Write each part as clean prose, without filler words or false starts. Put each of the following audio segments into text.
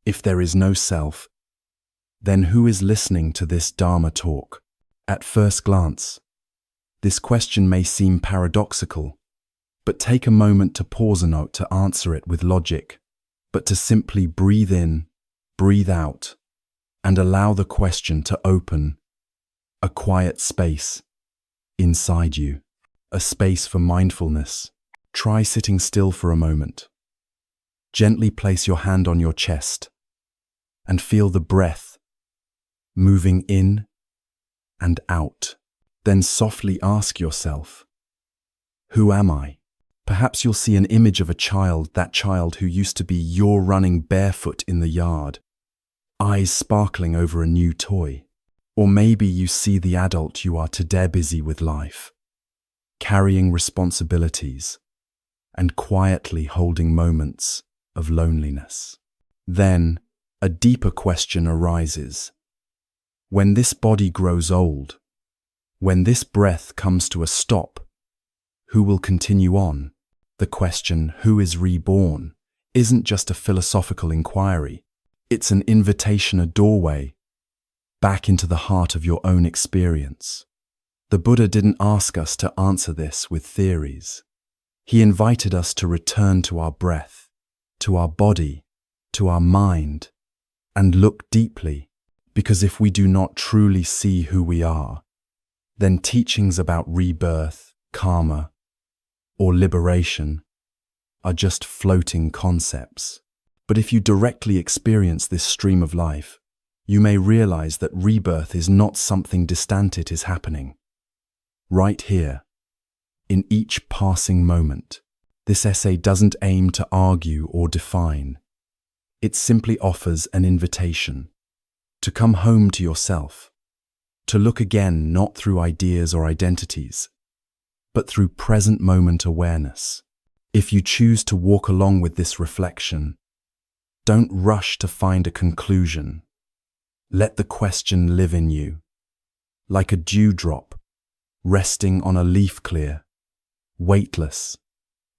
If there is no self, then who is listening to this Dharma talk? At first glance, this question may seem paradoxical, but take a moment to pause and not to answer it with logic, but to simply breathe in, breathe out, and allow the question to open a quiet space inside you, a space for mindfulness. Try sitting still for a moment. Gently place your hand on your chest and feel the breath moving in and out. Then softly ask yourself, who am I? Perhaps you'll see an image of a child, that child who used to be your running barefoot in the yard, eyes sparkling over a new toy. Or maybe you see the adult you are today, busy with life, carrying responsibilities, and quietly holding moments of loneliness. Then a deeper question arises. When this body grows old, when this breath comes to a stop, who will continue on? The question, who is reborn, isn't just a philosophical inquiry. It's an invitation, a doorway back into the heart of your own experience. The Buddha didn't ask us to answer this with theories. He invited us to return to our breath, to our body, to our mind, and look deeply, because if we do not truly see who we are, then teachings about rebirth, karma, or liberation are just floating concepts. But if you directly experience this stream of life, you may realize that rebirth is not something distant. It is happening right here, in each passing moment. This essay doesn't aim to argue or define. It simply offers an invitation to come home to yourself, to look again not through ideas or identities, but through present moment awareness. If you choose to walk along with this reflection, don't rush to find a conclusion. Let the question live in you, like a dewdrop resting on a leaf, clear, weightless,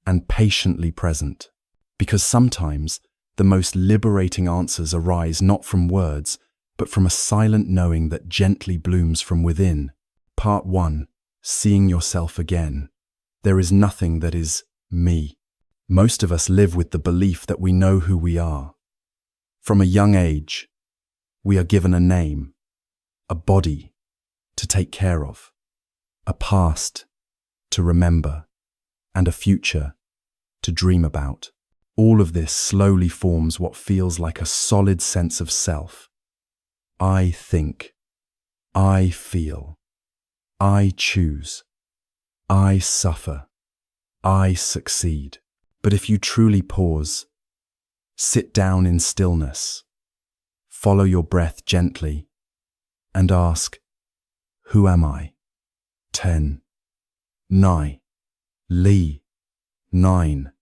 and patiently present. Because sometimes the most liberating answers arise not from words, but from a silent knowing that gently blooms from within. Part 1. Seeing yourself again. There is nothing that is me. Most of us live with the belief that we know who we are. From a young age, we are given a name, a body to take care of, a past to remember, and a future to dream about. All of this slowly forms what feels like a solid sense of self. I think, I feel, I choose, I suffer, I succeed. But if you truly pause, sit down in stillness, follow your breath gently, and ask, who am I? 10, 9, Li, 9,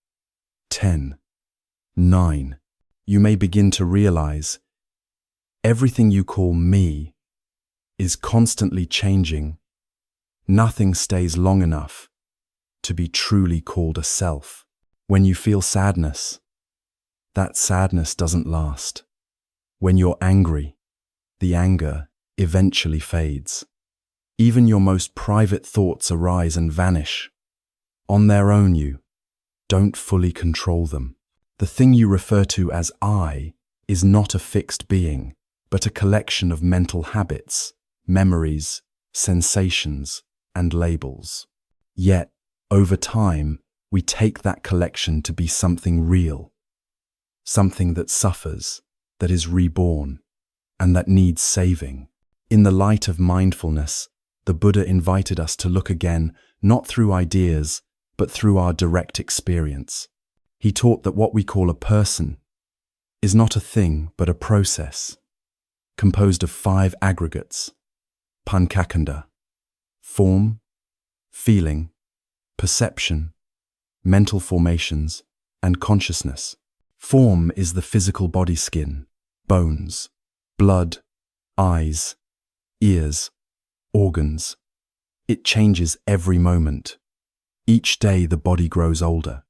10, 9. You may begin to realize everything you call me is constantly changing. Nothing stays long enough to be truly called a self. When you feel sadness, that sadness doesn't last. When you're angry, the anger eventually fades. Even your most private thoughts arise and vanish. On their own, you don't fully control them. The thing you refer to as I is not a fixed being, but a collection of mental habits, memories, sensations, and labels. Yet, over time, we take that collection to be something real, something that suffers, that is reborn, and that needs saving. In the light of mindfulness, the Buddha invited us to look again, not through ideas, but through our direct experience. He taught that what we call a person is not a thing, but a process, composed of 5 aggregates: pancakanda, form, feeling, perception, mental formations, and consciousness. Form is the physical body, skin, bones, blood, eyes, ears, organs. It changes every moment. Each day the body grows older.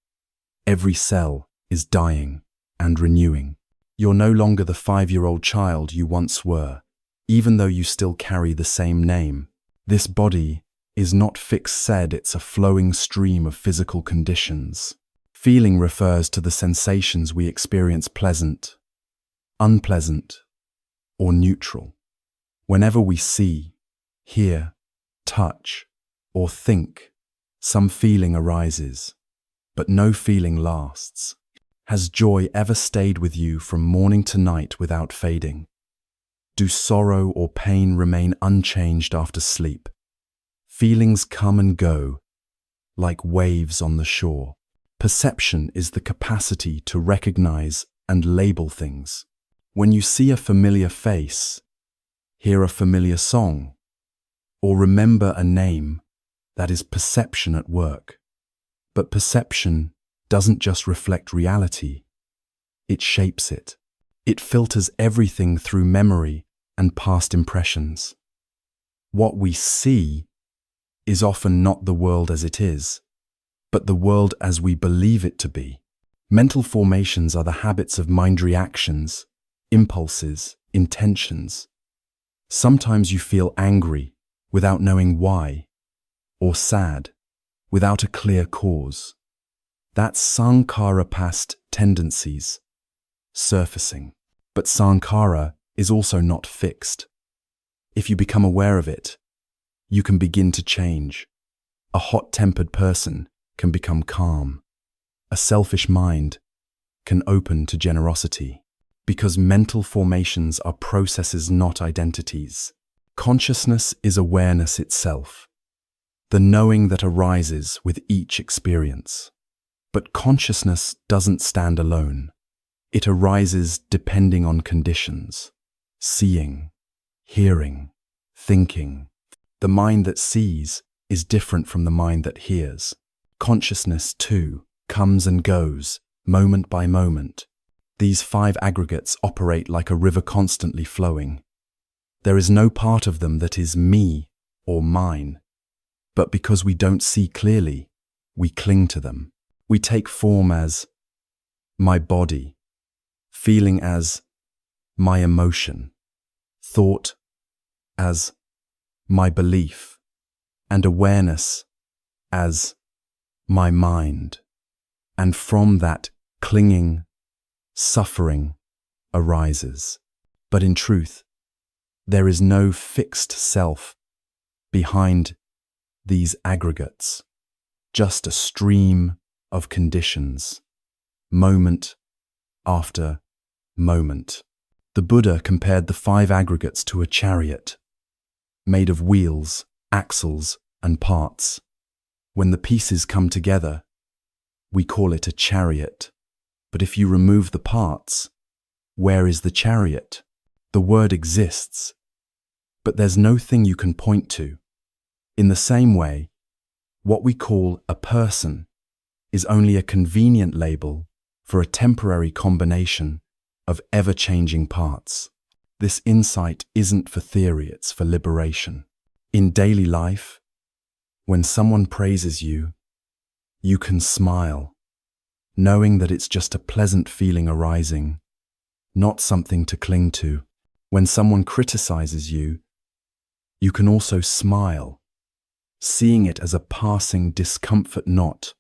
Every cell is dying and renewing. You're no longer the 5-year-old child you once were, even though you still carry the same name. This body is not fixed, said it's a flowing stream of physical conditions. Feeling refers to the sensations we experience, pleasant, unpleasant, or neutral. Whenever we see, hear, touch, or think, some feeling arises, but no feeling lasts. Has joy ever stayed with you from morning to night without fading? Do sorrow or pain remain unchanged after sleep? Feelings come and go, like waves on the shore. Perception is the capacity to recognize and label things. When you see a familiar face, hear a familiar song, or remember a name, that is perception at work. But perception doesn't just reflect reality, it shapes it. It filters everything through memory and past impressions. What we see is often not the world as it is, but the world as we believe it to be. Mental formations are the habits of mind reactions, impulses, intentions. Sometimes you feel angry without knowing why, or sad without a clear cause. That's sankhara, past tendencies, surfacing. But sankhara is also not fixed. If you become aware of it, you can begin to change. A hot-tempered person can become calm. A selfish mind can open to generosity. Because mental formations are processes, not identities. Consciousness is awareness itself, the knowing that arises with each experience. But consciousness doesn't stand alone. It arises depending on conditions. Seeing, hearing, thinking. The mind that sees is different from the mind that hears. Consciousness, too, comes and goes, moment by moment. These 5 aggregates operate like a river constantly flowing. There is no part of them that is me or mine. But because we don't see clearly, we cling to them. We take form as my body, feeling as my emotion, thought as my belief, and awareness as my mind. And from that clinging, suffering arises. But in truth, there is no fixed self behind these aggregates, just a stream of conditions, moment after moment. The Buddha compared the 5 aggregates to a chariot, made of wheels, axles, and parts. When the pieces come together, we call it a chariot. But if you remove the parts, where is the chariot? The word exists, but there's no thing you can point to. In the same way, what we call a person is only a convenient label for a temporary combination of ever-changing parts. This insight isn't for theory, it's for liberation. In daily life, when someone praises you, you can smile, knowing that it's just a pleasant feeling arising, not something to cling to. When someone criticizes you, you can also smile, seeing it as a passing discomfort, not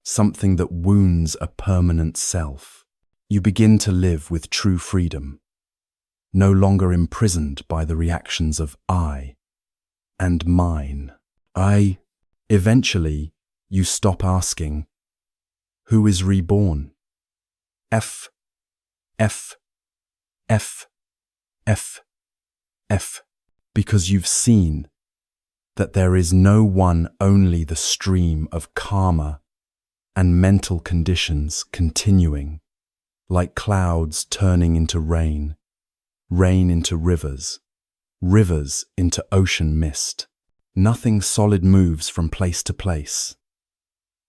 something that wounds a permanent self. You begin to live with true freedom, no longer imprisoned by the reactions of I and mine. Eventually, you stop asking, who is reborn? F, because you've seen that there is no one, only the stream of karma and mental conditions continuing, like clouds turning into rain, rain into rivers, rivers into ocean mist. Nothing solid moves from place to place,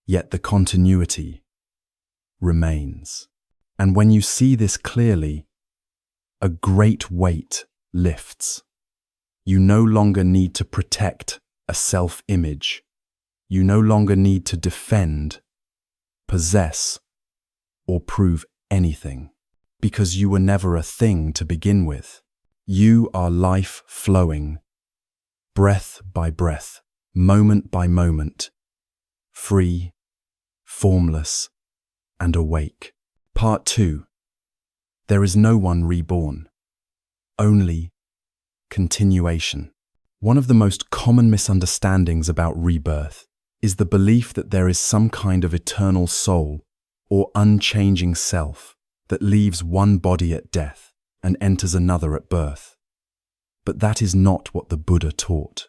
yet the continuity remains. And when you see this clearly, a great weight lifts. You no longer need to protect a self-image. You no longer need to defend, possess, or prove anything. because you were never a thing to begin with. You are life flowing, breath by breath, moment by moment, free, formless, and awake. Part 2. There is no one reborn, only continuation. One of the most common misunderstandings about rebirth is the belief that there is some kind of eternal soul or unchanging self that leaves one body at death and enters another at birth. But that is not what the Buddha taught.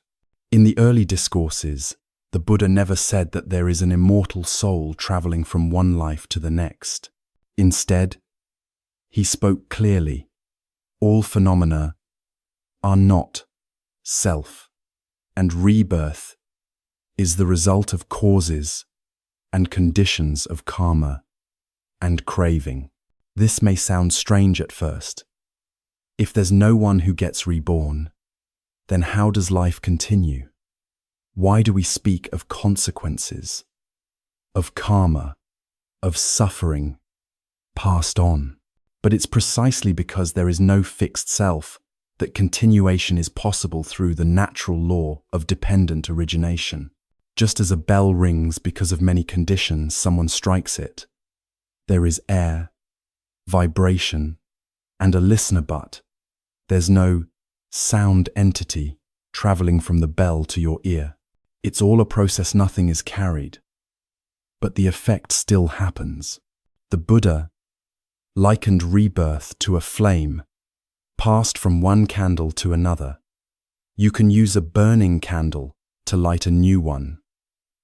In the early discourses, the Buddha never said that there is an immortal soul traveling from one life to the next. Instead, he spoke clearly. All phenomena are not self, and rebirth is the result of causes and conditions of karma and craving. This may sound strange at first. If there's no one who gets reborn, then how does life continue? Why do we speak of consequences, of karma, of suffering passed on? But it's precisely because there is no fixed self that continuation is possible through the natural law of dependent origination. Just as a bell rings because of many conditions, someone strikes it. There is air, vibration, and a listener, but there's no sound entity traveling from the bell to your ear. It's all a process, nothing is carried, but the effect still happens. The Buddha likened rebirth to a flame passed from one candle to another. You can use a burning candle to light a new one.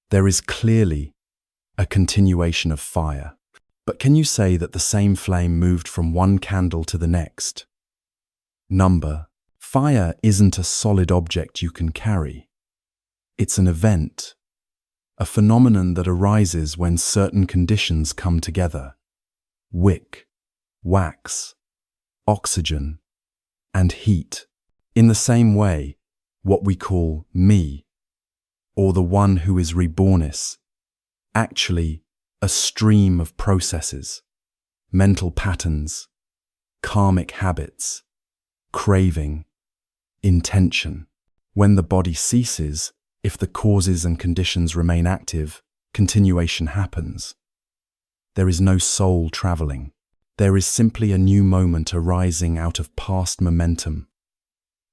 There is clearly a continuation of fire. But can you say that the same flame moved from one candle to the next? Fire isn't a solid object you can carry. It's an event, a phenomenon that arises when certain conditions come together. Wick, wax, oxygen, and heat. In the same way, what we call me, or the one who is reborn, is actually a stream of processes, mental patterns, karmic habits, craving, intention. When the body ceases, if the causes and conditions remain active, continuation happens. There is no soul traveling. There is simply a new moment arising out of past momentum,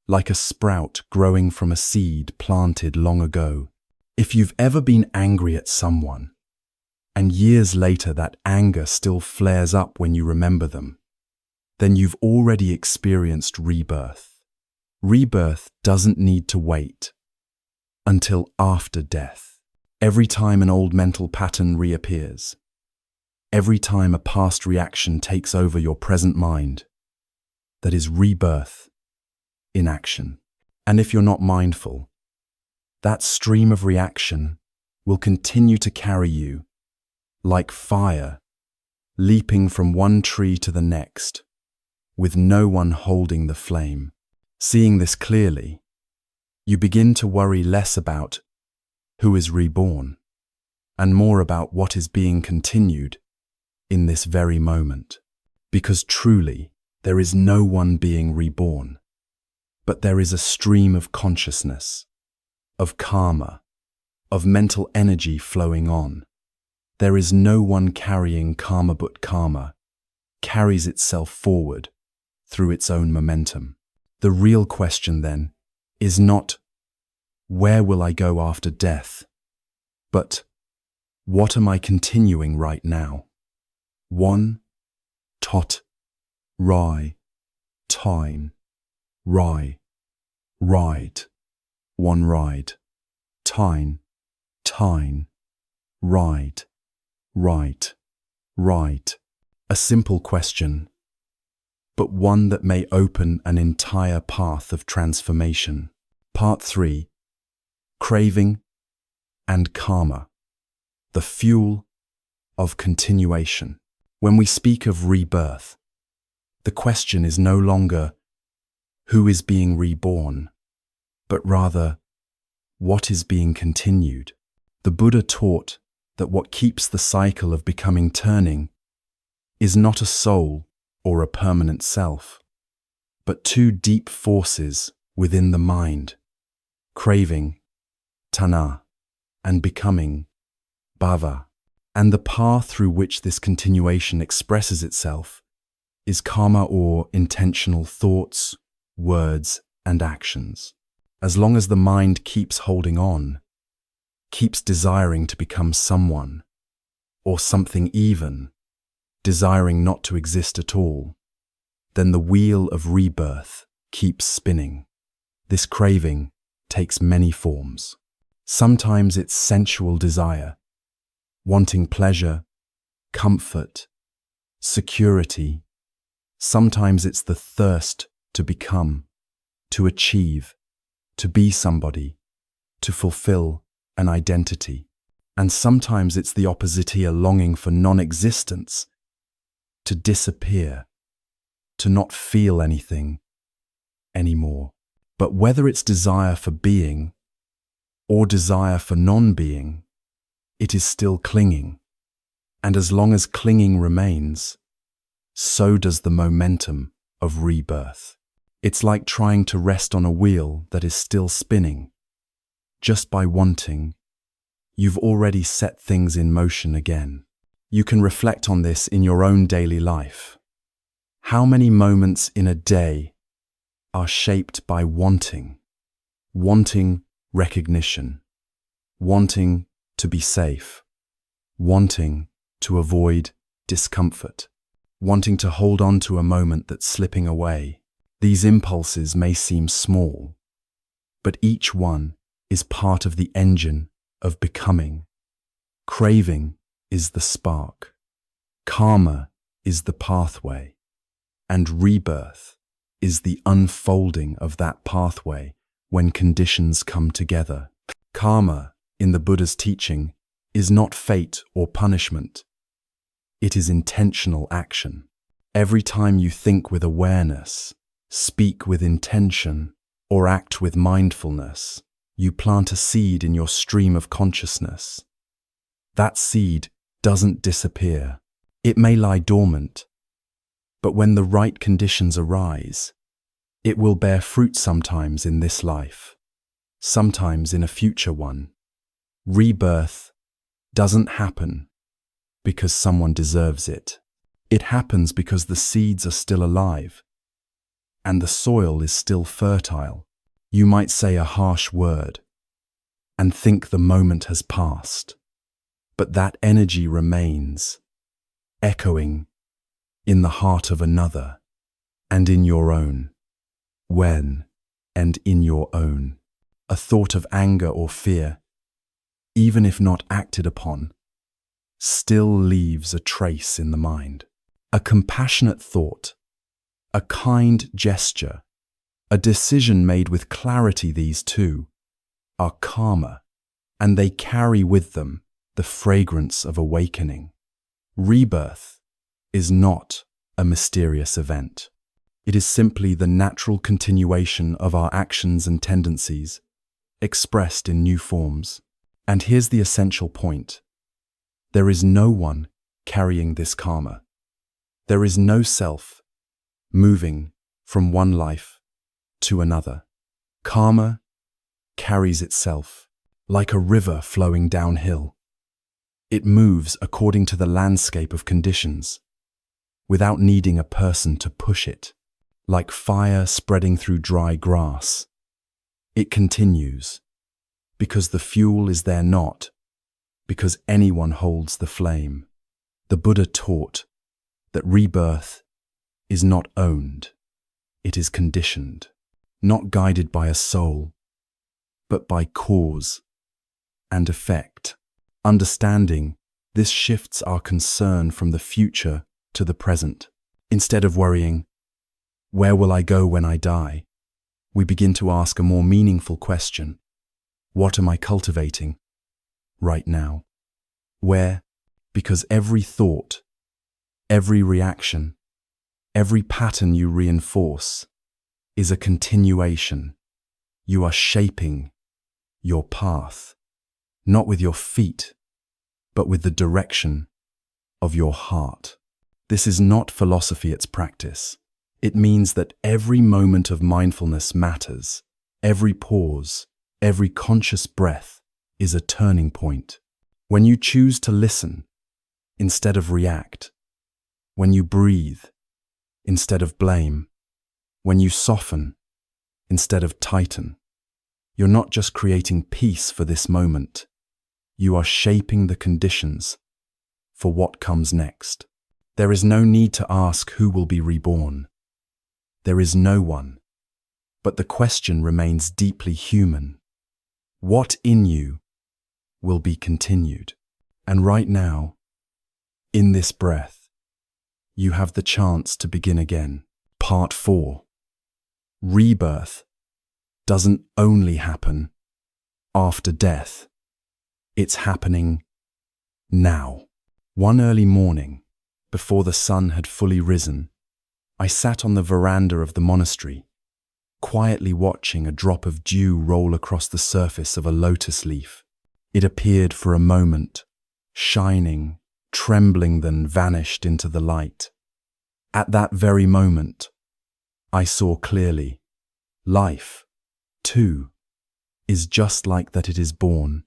like a sprout growing from a seed planted long ago. If you've ever been angry at someone, and years later that anger still flares up when you remember them, then you've already experienced rebirth. Rebirth doesn't need to wait until after death. Every time an old mental pattern reappears, every time a past reaction takes over your present mind, that is rebirth in action. And if you're not mindful, that stream of reaction will continue to carry you like fire, leaping from one tree to the next, with no one holding the flame. Seeing this clearly, you begin to worry less about who is reborn, and more about what is being continued in this very moment. Because truly, there is no one being reborn, but there is a stream of consciousness, of karma, of mental energy flowing on. There is no one carrying karma, but karma carries itself forward through its own momentum. The real question then is not, where will I go after death? But, what am I continuing right now? One, tot, rai, time, rai, ride. One ride, tine, ride, right, right. A simple question, but one that may open an entire path of transformation. Part 3. Craving and karma, the fuel of continuation. When we speak of rebirth, the question is no longer who is being reborn, but rather what is being continued. The Buddha taught that what keeps the cycle of becoming turning is not a soul or a permanent self, but two deep forces within the mind: craving, tanha, and becoming, bhava. And the path through which this continuation expresses itself is karma, or intentional thoughts, words, and actions. As long as the mind keeps holding on, keeps desiring to become someone, or something even, desiring not to exist at all, then the wheel of rebirth keeps spinning. This craving takes many forms. Sometimes it's sensual desire, wanting pleasure, comfort, security. Sometimes it's the thirst to become, to achieve, to be somebody, to fulfill an identity. And sometimes it's the opposite, a longing for non-existence, to disappear, to not feel anything anymore. But whether it's desire for being or desire for non-being, it is still clinging. And as long as clinging remains, so does the momentum of rebirth. It's like trying to rest on a wheel that is still spinning. Just by wanting, you've already set things in motion again. You can reflect on this in your own daily life. How many moments in a day are shaped by wanting? Wanting recognition, wanting to be safe, wanting to avoid discomfort, wanting to hold on to a moment that's slipping away. These impulses may seem small, but each one is part of the engine of becoming. Craving is the spark, karma is the pathway, and rebirth is the unfolding of that pathway when conditions come together. Karma, in the Buddha's teaching, is not fate or punishment. It is intentional action. Every time you think with awareness, speak with intention, or act with mindfulness, you plant a seed in your stream of consciousness. That seed doesn't disappear. It may lie dormant, but when the right conditions arise, it will bear fruit, sometimes in this life, sometimes in a future one. Rebirth doesn't happen because someone deserves it. It happens because the seeds are still alive and the soil is still fertile. You might say a harsh word and think the moment has passed, but that energy remains, echoing in the heart of another and in your own. When and in your own, a thought of anger or fear, even if not acted upon, still leaves a trace in the mind. A compassionate thought, a kind gesture, a decision made with clarity, these two are karma, and they carry with them the fragrance of awakening. Rebirth is not a mysterious event. It is simply the natural continuation of our actions and tendencies, expressed in new forms. And here's the essential point. There is no one carrying this karma. There is no self moving from one life to another. Karma carries itself like a river flowing downhill. It moves according to the landscape of conditions, without needing a person to push it. Like fire spreading through dry grass, it continues, because the fuel is there, not because anyone holds the flame. The Buddha taught that rebirth is not owned, it is conditioned, not guided by a soul, but by cause and effect. Understanding this shifts our concern from the future to the present. Instead of worrying, "Where will I go when I die?" we begin to ask a more meaningful question. What am I cultivating right now? Where? Because every thought, every reaction, every pattern you reinforce is a continuation. You are shaping your path, not with your feet, but with the direction of your heart. This is not philosophy, it's practice. It means that every moment of mindfulness matters. Every pause, every conscious breath is a turning point. When you choose to listen instead of react, when you breathe instead of blame, when you soften instead of tighten, you're not just creating peace for this moment, you are shaping the conditions for what comes next. There is no need to ask who will be reborn. There is no one, but the question remains deeply human. What in you will be continued? And right now, in this breath, you have the chance to begin again. Part 4. Rebirth doesn't only happen after death. It's happening now. One early morning, before the sun had fully risen, I sat on the veranda of the monastery, quietly watching a drop of dew roll across the surface of a lotus leaf. It appeared for a moment, shining, trembling, then vanished into the light. At that very moment, I saw clearly, life, too, is just like that. It is born,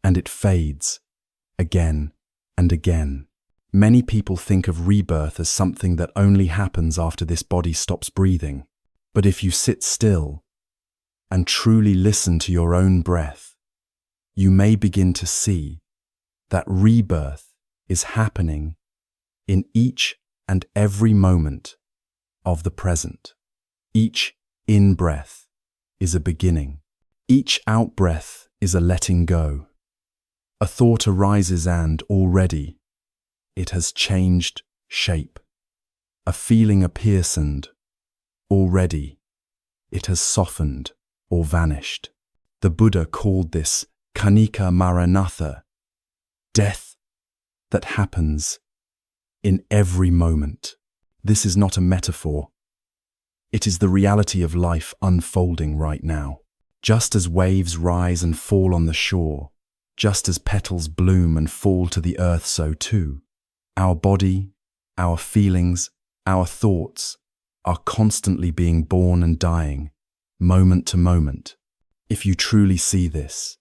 and it fades, again and again. Many people think of rebirth as something that only happens after this body stops breathing. But if you sit still and truly listen to your own breath, you may begin to see that rebirth is happening in each and every moment of the present. Each in-breath is a beginning. Each out-breath is a letting go. A thought arises and already it has changed shape. A feeling appears and already it has softened or vanished. The Buddha called this Kanika Maranatha, death that happens in every moment. This is not a metaphor. It is the reality of life unfolding right now. Just as waves rise and fall on the shore, just as petals bloom and fall to the earth, so too, our body, our feelings, our thoughts are constantly being born and dying, moment to moment. If you truly see this,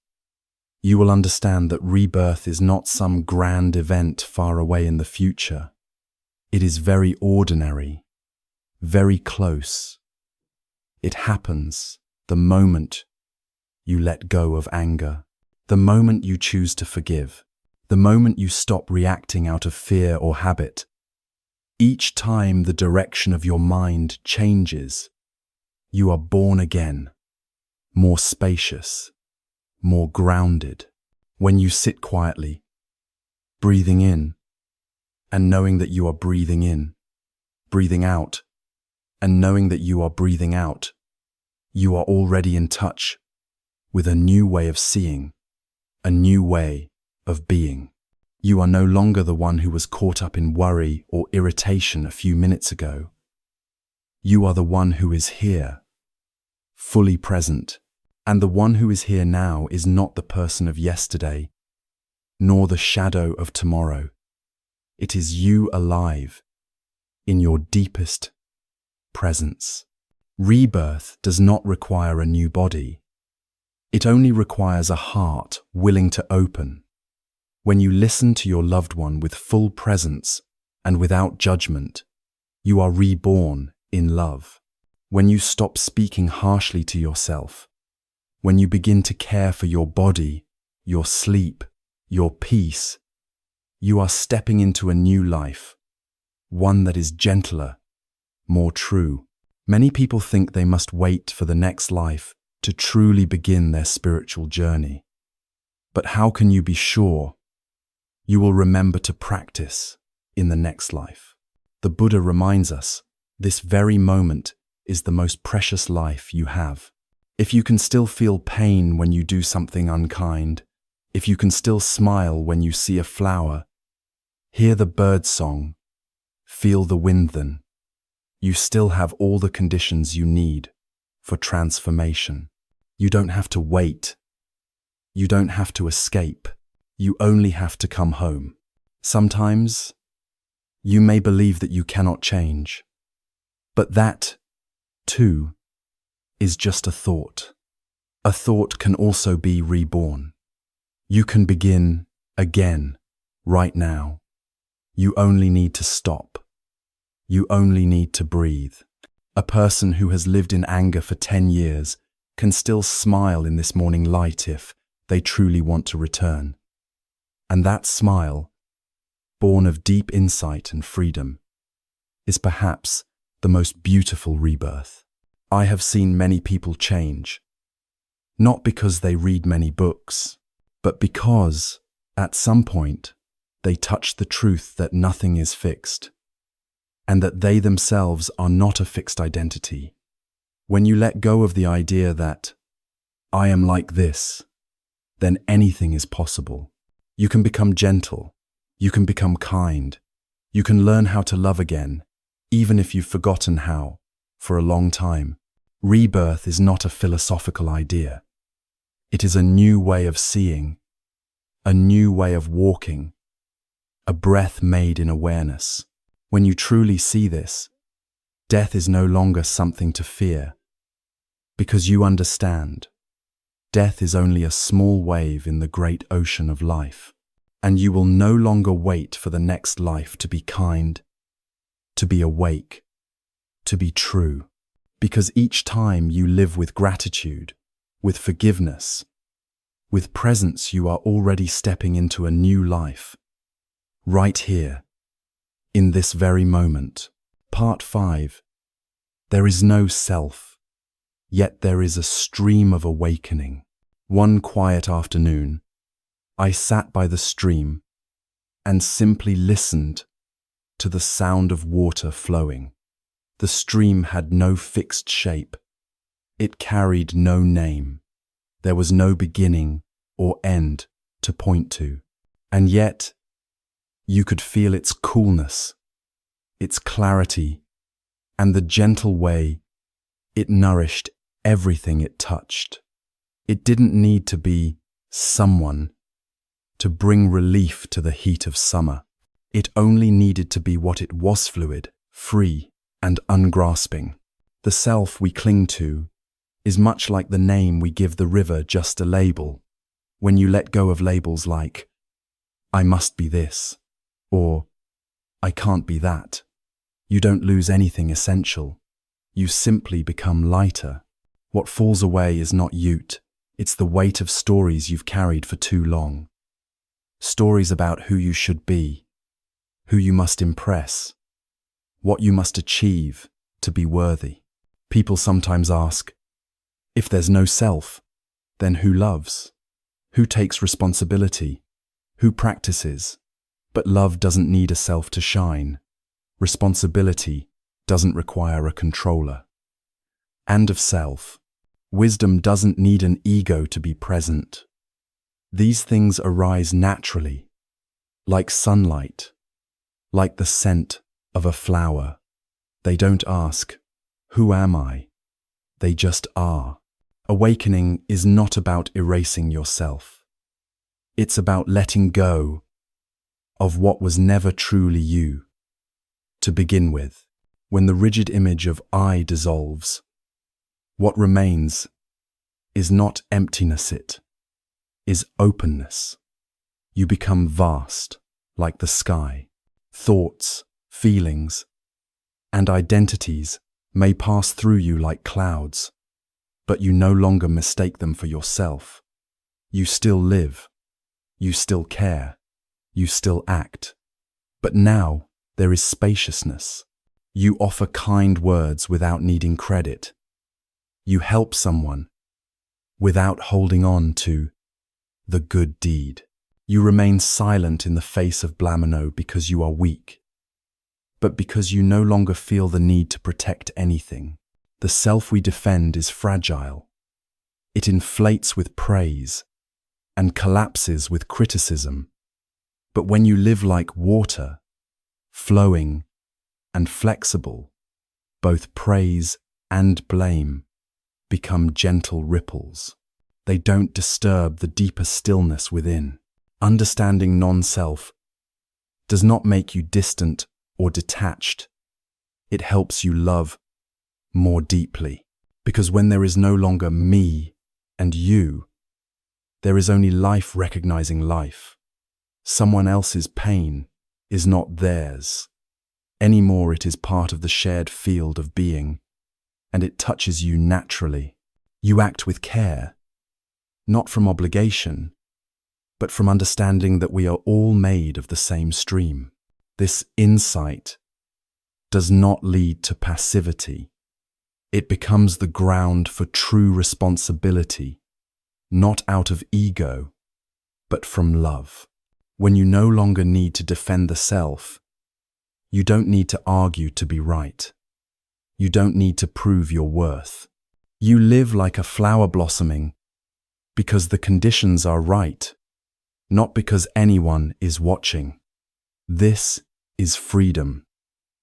you will understand that rebirth is not some grand event far away in the future. It is very ordinary, very close. It happens the moment you let go of anger, the moment you choose to forgive, the moment you stop reacting out of fear or habit. Each time the direction of your mind changes, you are born again, more spacious, more grounded. When you sit quietly, breathing in, and knowing that you are breathing in, breathing out, and knowing that you are breathing out, you are already in touch with a new way of seeing, a new way of being. You are no longer the one who was caught up in worry or irritation a few minutes ago. You are the one who is here, fully present, and the one who is here now is not the person of yesterday, nor the shadow of tomorrow. It is you alive, in your deepest presence. Rebirth does not require a new body. It only requires a heart willing to open. When you listen to your loved one with full presence and without judgment, you are reborn in love. When you stop speaking harshly to yourself, when you begin to care for your body, your sleep, your peace, you are stepping into a new life, one that is gentler, more true. Many people think they must wait for the next life to truly begin their spiritual journey. But how can you be sure you will remember to practice in the next life? The Buddha reminds us, this very moment is the most precious life you have. If you can still feel pain when you do something unkind, if you can still smile when you see a flower, hear the bird song, feel the wind, then you still have all the conditions you need for transformation. You don't have to wait. You don't have to escape. You only have to come home. Sometimes You may believe that you cannot change, but that, too, is just a thought. A thought can also be reborn. You can begin again, right now. You only need to stop. You only need to breathe. A person who has lived in anger for 10 years can still smile in this morning light if they truly want to return. And that smile, born of deep insight and freedom, is perhaps the most beautiful rebirth. I have seen many people change, not because they read many books, but because, at some point, they touch the truth that nothing is fixed, and that they themselves are not a fixed identity. When you let go of the idea that, I am like this, then anything is possible. You can become gentle, you can become kind, you can learn how to love again, even if you've forgotten how, for a long time. Rebirth is not a philosophical idea. It is a new way of seeing, a new way of walking, a breath made in awareness. When you truly see this, death is no longer something to fear, because you understand. Death is only a small wave in the great ocean of life, and you will no longer wait for the next life to be kind, to be awake, to be true, because each time you live with gratitude, with forgiveness, with presence, you are already stepping into a new life, right here, in this very moment. Part 5. There is no self, yet there is a stream of awakening. One quiet afternoon, I sat by the stream and simply listened to the sound of water flowing. The stream had no fixed shape. It carried no name. There was no beginning or end to point to. And yet, you could feel its coolness, its clarity, and the gentle way it nourished everything it touched. It didn't need to be someone to bring relief to the heat of summer. It only needed to be what it was: fluid, free, and ungrasping. The self we cling to is much like the name we give the river, just a label. When you let go of labels like, I must be this, or I can't be that, you don't lose anything essential. You simply become lighter. What falls away is not you, it's the weight of stories you've carried for too long. Stories about who you should be, who you must impress, what you must achieve to be worthy. People sometimes ask, if there's no self, then who loves? Who takes responsibility? Who practices? But love doesn't need a self to shine. Responsibility doesn't require a controller. And of self, wisdom doesn't need an ego to be present. These things arise naturally, like sunlight, like the scent of a flower. They don't ask, who am I? They just are. Awakening is not about erasing yourself. It's about letting go of what was never truly you. To begin with, when the rigid image of I dissolves, what remains is not emptiness, it is openness. You become vast, like the sky. Thoughts, feelings, and identities may pass through you like clouds, but you no longer mistake them for yourself. You still live, you still care, you still act. But now there is spaciousness. You offer kind words without needing credit. You help someone without holding on to the good deed. You remain silent in the face of blamino because you are weak, but because you no longer feel the need to protect anything. The self we defend is fragile. It inflates with praise and collapses with criticism. But when you live like water, flowing and flexible, both praise and blame become gentle ripples. They don't disturb the deeper stillness within. Understanding non-self does not make you distant or detached. It helps you love more deeply. Because when there is no longer me and you, there is only life recognizing life. Someone else's pain is not theirs. Anymore, it is part of the shared field of being, and it touches you naturally. You act with care, not from obligation, but from understanding that we are all made of the same stream. This insight does not lead to passivity. It becomes the ground for true responsibility, not out of ego, but from love. When you no longer need to defend the self, you don't need to argue to be right. You don't need to prove your worth. You live like a flower blossoming because the conditions are right, not because anyone is watching. This is freedom.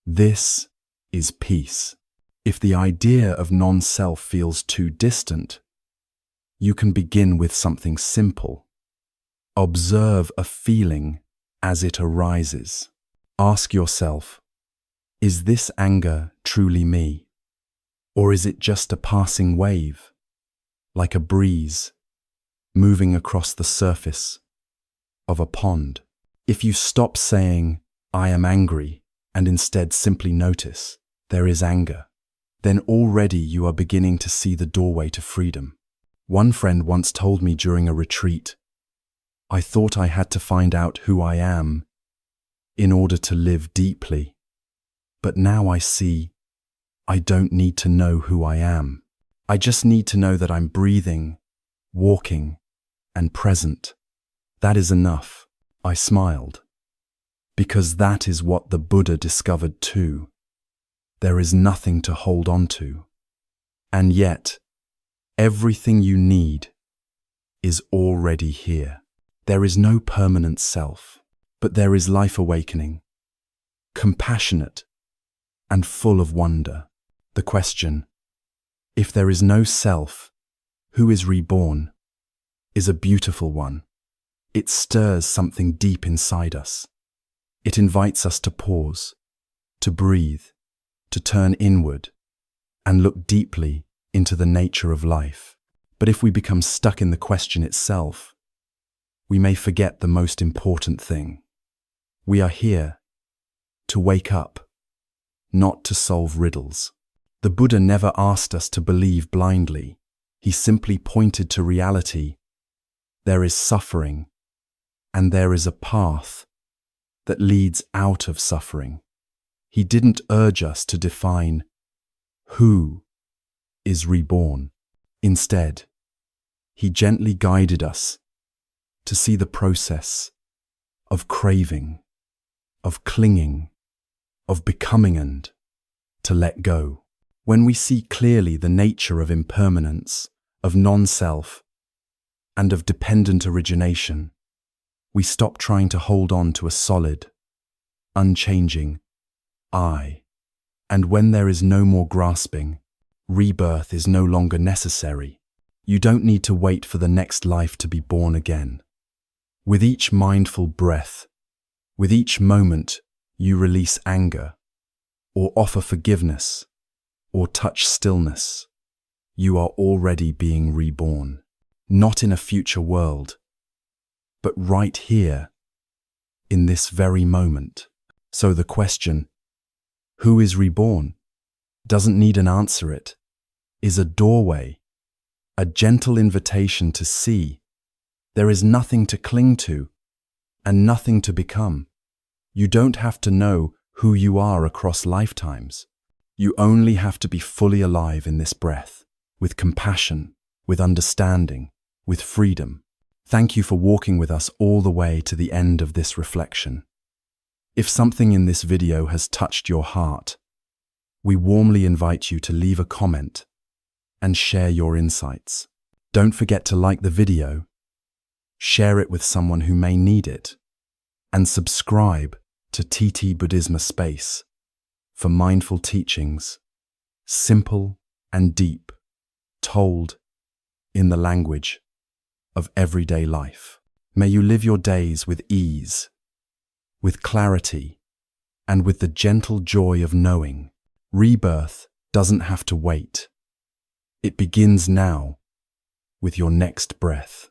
This is peace. If the idea of non-self feels too distant, you can begin with something simple. Observe a feeling as it arises. Ask yourself, is this anger truly me? Or is it just a passing wave, like a breeze, moving across the surface of a pond? If you stop saying, I am angry, and instead simply notice, there is anger, then already you are beginning to see the doorway to freedom. One friend once told me during a retreat, I thought I had to find out who I am in order to live deeply, but now I see I don't need to know who I am. I just need to know that I'm breathing, walking, and present. That is enough. I smiled, because that is what the Buddha discovered too. There is nothing to hold on to. And yet, everything you need is already here. There is no permanent self, but there is life awakening, compassionate, and full of wonder. The question, if there is no self, who is reborn, is a beautiful one. It stirs something deep inside us. It invites us to pause, to breathe, to turn inward, and look deeply into the nature of life. But if we become stuck in the question itself, we may forget the most important thing. We are here to wake up, not to solve riddles. The Buddha never asked us to believe blindly. He simply pointed to reality. There is suffering, and there is a path that leads out of suffering. He didn't urge us to define who is reborn. Instead, he gently guided us to see the process of craving, of clinging, of becoming, and to let go. When we see clearly the nature of impermanence, of non-self, and of dependent origination, we stop trying to hold on to a solid, unchanging I. And when there is no more grasping, rebirth is no longer necessary. You don't need to wait for the next life to be born again. With each mindful breath, with each moment you release anger, or offer forgiveness, or touch stillness, you are already being reborn. Not in a future world, but right here, in this very moment. So the question, who is reborn, doesn't need an answer. It is a doorway, a gentle invitation to see there is nothing to cling to and nothing to become. You don't have to know who you are across lifetimes. You only have to be fully alive in this breath, with compassion, with understanding, with freedom. Thank you for walking with us all the way to the end of this reflection. If something in this video has touched your heart, we warmly invite you to leave a comment and share your insights. Don't forget to like the video, share it with someone who may need it, and subscribe to TT-Buddhism Space for mindful teachings, simple and deep, told in the language of everyday life. May you live your days with ease, with clarity, and with the gentle joy of knowing rebirth doesn't have to wait. It begins now, with your next breath.